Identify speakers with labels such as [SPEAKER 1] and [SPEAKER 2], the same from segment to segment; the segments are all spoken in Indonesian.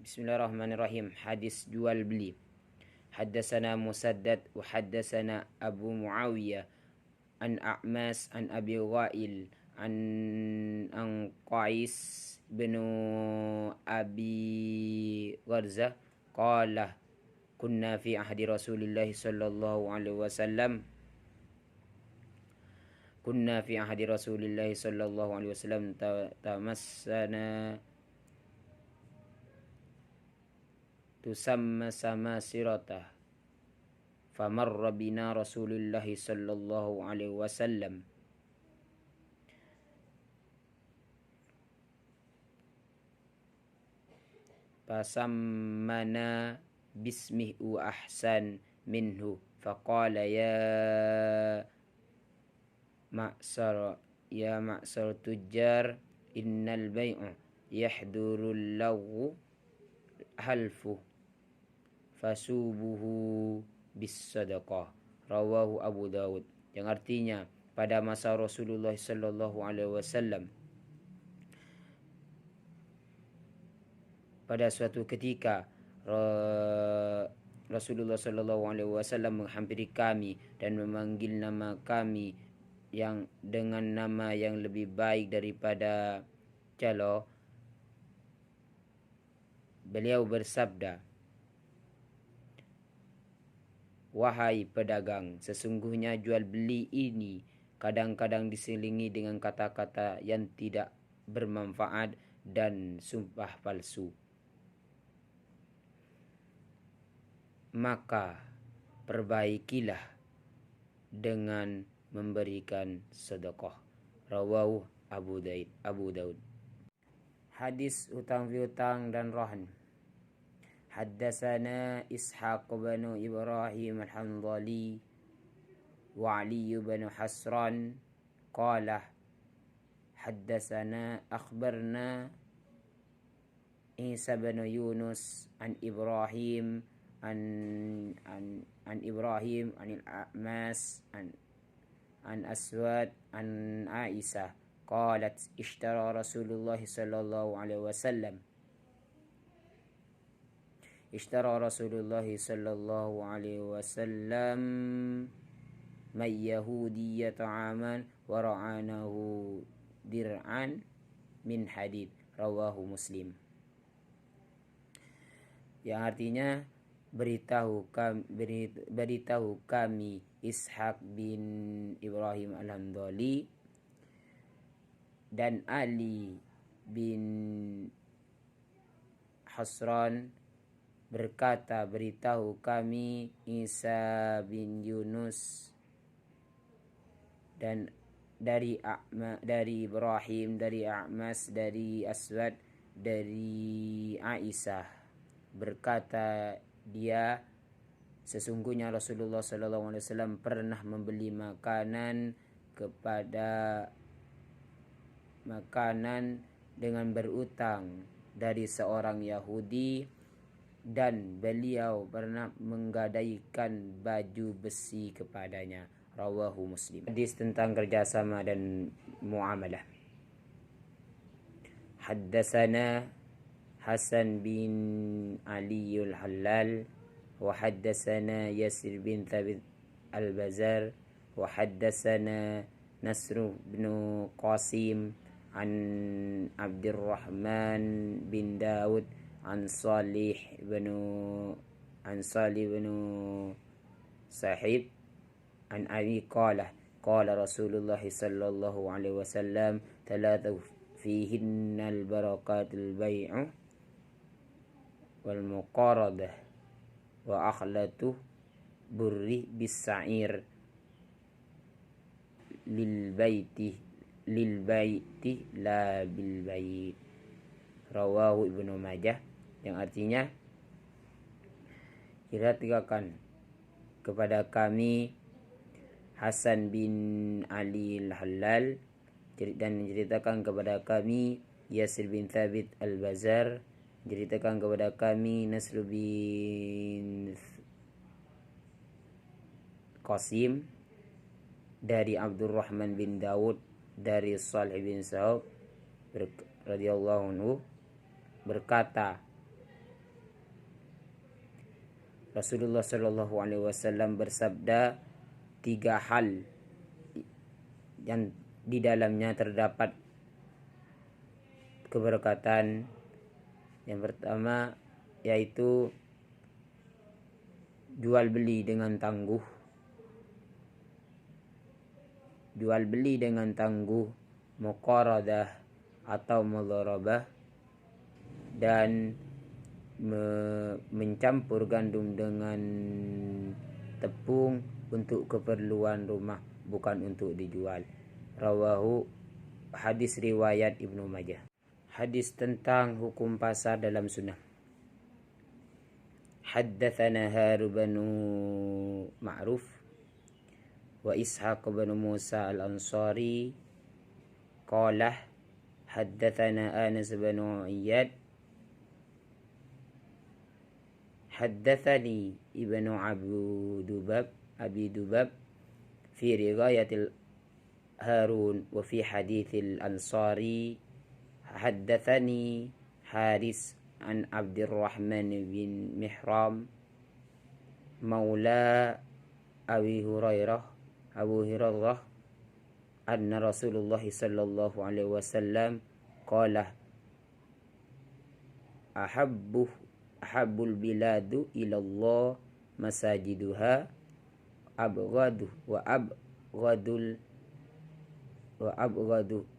[SPEAKER 1] Bismillahirrahmanirrahim. Hadis jual beli. Haddatsana Musaddad wa haddatsana Abu Muawiyah an A'mas an Abi Wa'il an Qais bin Abi Gharzah qala kunna fi ahdi Rasulillah sallallahu alaihi wasallam tamassana tusamma samasirata famarra bina Rasulullah sallallahu alaihi wasallam fasammana bismihi wa ahsan minhu faqala ma'sar tujjar innal bai'a yahdurul lawu halfu fasubuhu bis sadaqah, rawahu Abu Dawud. Yang artinya pada masa Rasulullah sallallahu alaihi wasallam, pada suatu ketika Rasulullah sallallahu alaihi wasallam menghampiri kami dan memanggil nama kami yang dengan nama yang lebih baik daripada calo. Beliau bersabda, wahai pedagang, sesungguhnya jual beli ini kadang-kadang diselingi dengan kata-kata yang tidak bermanfaat dan sumpah palsu. Maka perbaikilah dengan memberikan sedekah. Rawahu Abu Daud. Hadis hutang piutang dan rahan. Haddatsana Ishaq bin Ibrahim al-Hanzali wa Ali bin Hasran qala haddatsana akhbarna Isa bin Yunus an Ibrahim an Ibrahim an al-A'mas an Aswad an Aisyah qalat ishtara Rasulullah sallallahu alaihi wasallam may yahudiyya ta'aman wa ra'anahu dir'an min hadid, rawahu Muslim. Yang artinya beritahu kami Ishaq bin Ibrahim al-Hanzali dan Ali bin Hasran berkata, beritahu kami Isa bin Yunus dan dari Ibrahim, dari A'mas, dari Aswad, dari Aisyah, berkata dia, sesungguhnya Rasulullah sallallahu alaihi wasallam pernah membeli makanan dengan berutang dari seorang Yahudi, dan beliau pernah menggadaikan baju besi kepadanya. Rawahu Muslim. Hadis tentang kerjasama dan muamalah. Haddatsana Hasan bin Ali al-Hallal wa haddatsana Yasir bin Thabit al-Bazar wa haddatsana Nasr bin Qasim an Abdurrahman bin Daud an Salih bin Sahib an Abi qala Rasulullah sallallahu alaihi wasallam thalathu fihinna al-barakatul bai'u wal muqaradah wa akhlatu burri bis sa'ir lil baiti la bil bait, rawahu Ibnu Majah. Yang artinya, ceritakan kepada kami Hasan bin Ali al-Hallal dan menceritakan kepada kami Yasir bin Thabit al-Bazar, ceritakan kepada kami Nasr bin Qasim dari Abdurrahman bin Daud dari Salih bin Sa'ub radhiyallahu anhu berkata, Rasulullah Shallallahu Alaihi Wasallam bersabda, 3 hal yang di dalamnya terdapat keberkatan. Yang pertama yaitu jual beli dengan tangguh. Jual beli dengan tangguh, muqaradah atau mudharabah, dan mencampur gandum dengan tepung untuk keperluan rumah, bukan untuk dijual. Rawahu, hadis riwayat Ibnu Majah. Hadis tentang hukum pasar dalam sunnah. Haddatsana Harun bin Ma'ruf wa Ishaq bin Musa al-Ansari qala haddatsana Anas bin Iyad haddatsani Ibnu Abi Dubab fi riwayatil Harun wa fi hadithil Ansari haddatsani Haris an Abdurrahman bin Mihram maula Abu Hurairah anna Rasulullah sallallahu alaihi wasallam qala ahabbul biladu ilallah masajiduha abghadu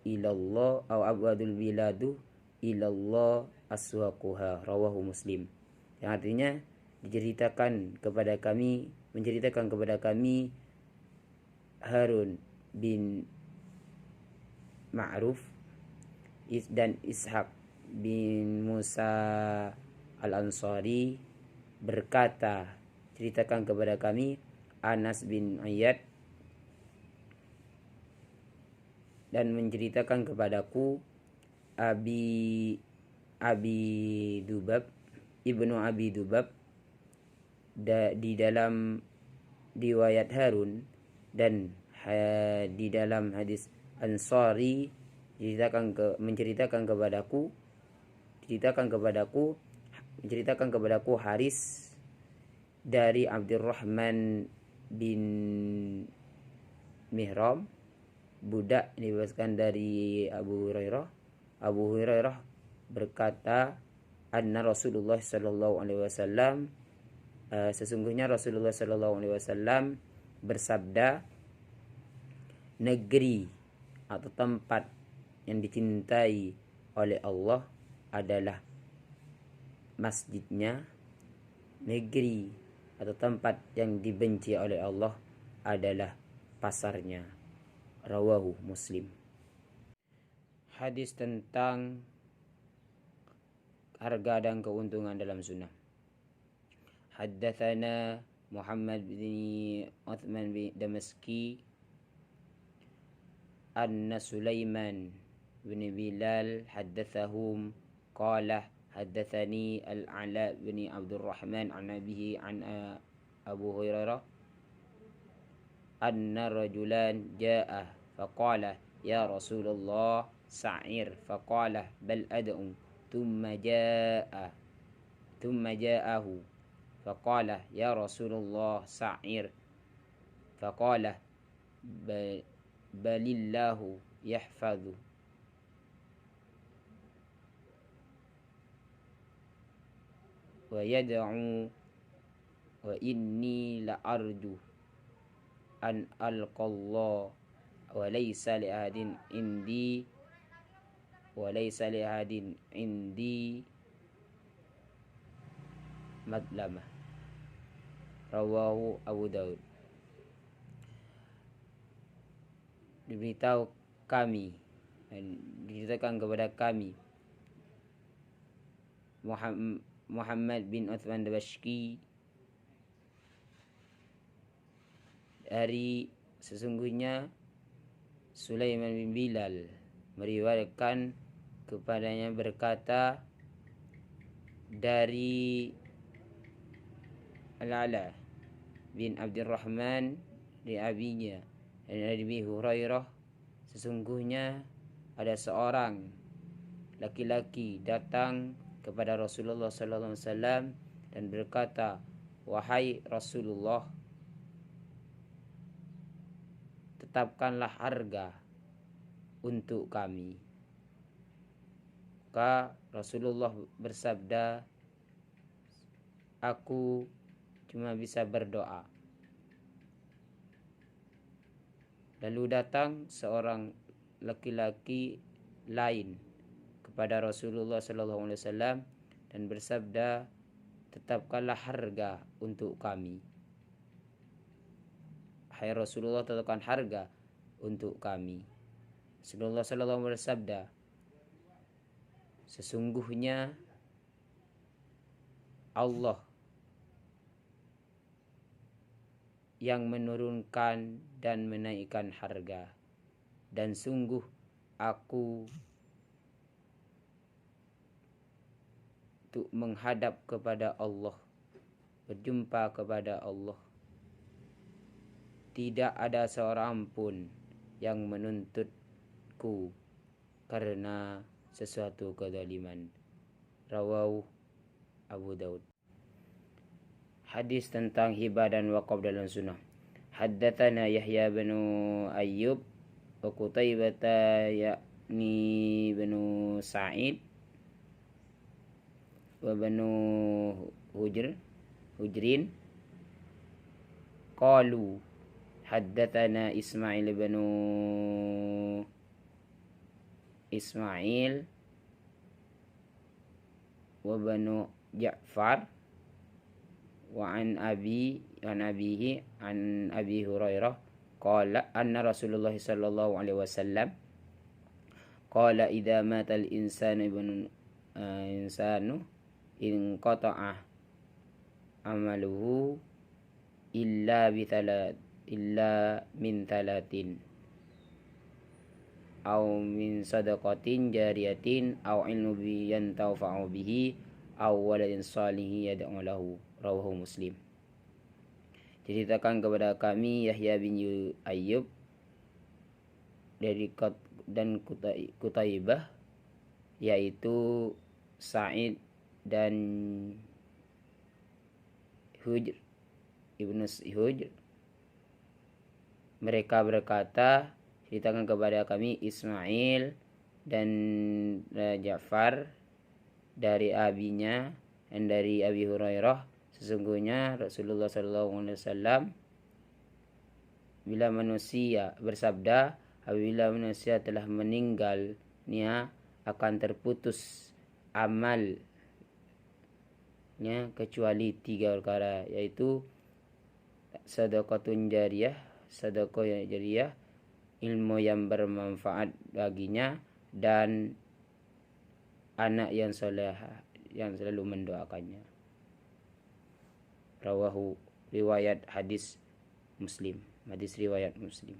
[SPEAKER 1] ilallah atau abghadul biladu ilallah aswaquha. Rawahu Muslim. Yang artinya menceritakan kepada kami Harun bin Ma'ruf dan Ishaq bin Musa al-Ansari berkata, ceritakan kepada kami Anas bin Iyad dan menceritakan kepadaku Ibnu Abi Dubab di dalam riwayat Harun, dan di dalam hadis Ansari menceritakan kepadaku Haris dari Abdurrahman bin Mihram, budak dibebaskan dari Abu Hurairah berkata, anna Rasulullah sallallahu alaihi wasallam, sesungguhnya Rasulullah sallallahu alaihi wasallam bersabda, negeri atau tempat yang dicintai oleh Allah adalah masjidnya, negeri atau tempat yang dibenci oleh Allah adalah pasarnya. Rawahu Muslim. Hadis tentang harga dan keuntungan dalam sunnah. Haddatsana Muhammad bin Uthman bin Damaski anna Sulaiman bin Bilal haddatsahum qala haddatsani al-Ala bin Abdurrahman an abihi an Abu Hurairah anna rajulan jaa'a faqala ya Rasulullah sa'ir faqala bal ad'u thumma ja'ahu faqala ya Rasulullah sa'ir faqala balillahu yahfadhu wa yad'u wa inni la arju an alqallah wa laysa li ahadin indi madlamah. Rawahu Abu Daud. Diceritakan kepada kami Muhammad bin Uthman Damaski dari sesungguhnya Sulaiman bin Bilal meriwayatkan kepadanya berkata dari Al-Ala bin Abdurrahman dari abinya dan dari Abi Hurairah, sesungguhnya ada seorang laki-laki datang kepada Rasulullah sallallahu alaihi wasallam dan berkata, wahai Rasulullah, tetapkanlah harga untuk kami. Maka Rasulullah bersabda, aku cuma bisa berdoa. Lalu datang seorang laki-laki lain kepada Rasulullah SAW dan bersabda, tetapkanlah harga untuk kami. Hai Rasulullah, tetapkan harga untuk kami. Rasulullah SAW bersabda, sesungguhnya Allah yang menurunkan dan menaikkan harga, dan sungguh aku untuk menghadap kepada Allah, berjumpa kepada Allah. Tidak ada seorang pun yang menuntutku karena sesuatu kezaliman. Rawahu Abu Daud. Hadis tentang hibah dan wakaf dalam sunnah. Haddatsana Yahya bin Ayyub wa Qutaibah yakni bin Sa'id wa banu Hujrin qalu haddatsana Ismail wa banu Ja'far wa an abihi an Abi Hurairah qala anna Rasulullah sallallahu alaihi wasallam qala idza mata al insanu in qata'a amaluhu illa min talatin aw min sadaqatin jariyatin aw ilmi yantafa'u bihi aw waladin salihin yad'u lahu. Rawahu Muslim. Diceritakan kepada kami Yahya bin Ayyub dari Qutaibah, yaitu Sa'id dan Ibnu Hujr. Mereka berkata, ceritakan kepada kami Ismail dan Ja'far dari abinya dan dari Abi Hurairah, sesungguhnya Rasulullah SAW bila manusia bersabda, apabila manusia telah meninggalnya akan terputus amalnya kecuali 3 perkara, yaitu sedekahun jariyah, sedekah yang jariyah, ilmu yang bermanfaat baginya, dan anak yang soleh yang selalu mendoakannya. Rawahu, riwayat hadis riwayat Muslim.